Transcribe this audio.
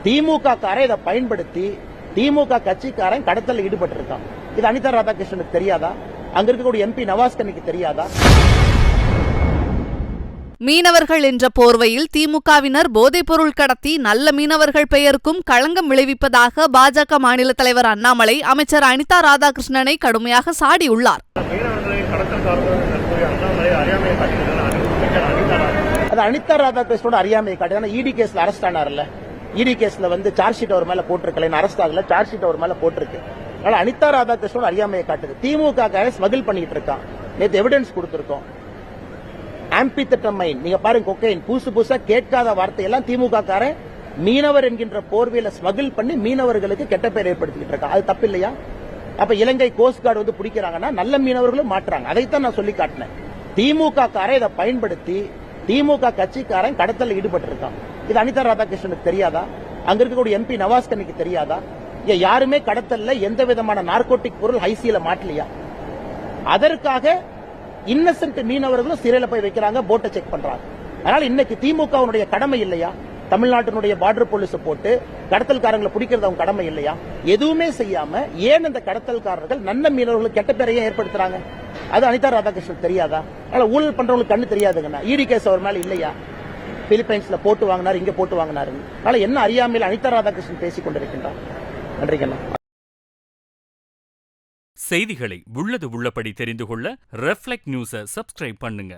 திமுக காரை இதை பயன்படுத்தி திமுக கட்சிக்காரன் கடத்தல ஈடுபட்டு இருக்கான். இது அனிதா ராதாகிருஷ்ணனுக்கு தெரியாதா? அங்க இருக்கக்கூடிய எம்பி நவாஸ்கனுக்கு தெரியாதா? மீனவர்கள் என்ற போர்வையில் திமுகவினர் போதைப்பொருள் கடத்தி நல்ல மீனவர்கள் பெயருக்கும் களங்கம் விளைவிப்பதாக பாஜக மாநில தலைவர் அண்ணாமலை அமைச்சர் அனிதா ராதாகிருஷ்ணனை கடுமையாக சாடியுள்ளார். அது அனிதா ராதாகிருஷ்ணனோட அறியாமையை காட்டுது. இடி கேஸ்ல அரெஸ்ட் ஆனார்ல, இடி கேஸ்ல சார்ஜ் ஷீட் அவர் மேல போட்டிருக்கல, அரெஸ்ட் ஆகல, சார்ஜ் ஷீட் அவர் மேல போட்டிருக்கு. அதனால அனிதா ராதாகிருஷ்ணனோட அறியாமையை காட்டுது. திமுக ஸ்மகிள் பண்ணிட்டு இருக்கான். நேற்று எவிடன்ஸ் கொடுத்திருக்கோம். ஆம்பித்தட்டமைன் நீங்க பாருங்க, கொக்கைன் புதுசா கேட்காத வார்த்தையெல்லாம் திமுக காரன் மீனவர் என்கின்ற போர்வையில ஸ்மகிள் பண்ணி மீனவர்களுக்கு கெட்ட பேர் ஏற்படுத்திட்டு இருக்கான். அது தப்பு இல்லையா? அப்ப இலங்கை கோஸ்ட் கார்டு பிடிக்கிறாங்கன்னா நல்ல மீனவர்களும் மாற்றாங்க. அதைத்தான் நான் சொல்லி காட்டினேன். திமுக காரை இதை பயன்படுத்தி திமுக கட்சிக்காரன் கடத்தல ஈடுபட்டு இருக்கான். இது அனிதா ராதாகிருஷ்ணனுக்கு தெரியாதா? அங்க இருக்கக்கூடிய எம்பி நவாஸ்கனுக்கு தெரியாதா? யாருமே கடத்தல்ல எந்த விதமான நார்கோட்டிக் பொருள் ஹைசியில மாட்டலையா? அதற்காக இன்னசென்ட் மீனவர்களும் சிறையில போய் வைக்கிறாங்க, போட்டை செக் பண்றாங்க. அதனால இன்னைக்கு திமுகவுடைய கடமை இல்லையா? தமிழ்நாட்டினுடைய பார்டர் போலீஸ் போட்டு கடத்தல்காரங்களை பிடிக்கிறது அவங்க கடமை இல்லையா? எதுவுமே செய்யாம ஏன் இந்த கடத்தல்காரர்கள் நல்ல மீனவர்களுக்கு கெட்ட பேரையும் ஏற்படுத்துறாங்க? அது அனிதா ராதாகிருஷ்ணன் தெரியாதா? அதனால ஊழல் பண்றவங்களுக்கு கண்ணு தெரியாதுங்கண்ணா. இடி கேஸ் அவர் மேல இல்லையா? பிலிப்பைன்ஸ்ல போட்டு வாங்கினார், இங்க போட்டு வாங்கினாரு. அதனால என்ன அறியாமையில் அனிதா ராதாகிருஷ்ணன் பேசிக் கொண்டிருக்கின்றார். நன்றிங்கண்ணா. செய்திகளை உள்ளது உள்ளபடி தெரிந்து கொள்ள ரெஃப்ளெக்ட் நியூஸை சப்ஸ்கிரைப் பண்ணுங்க.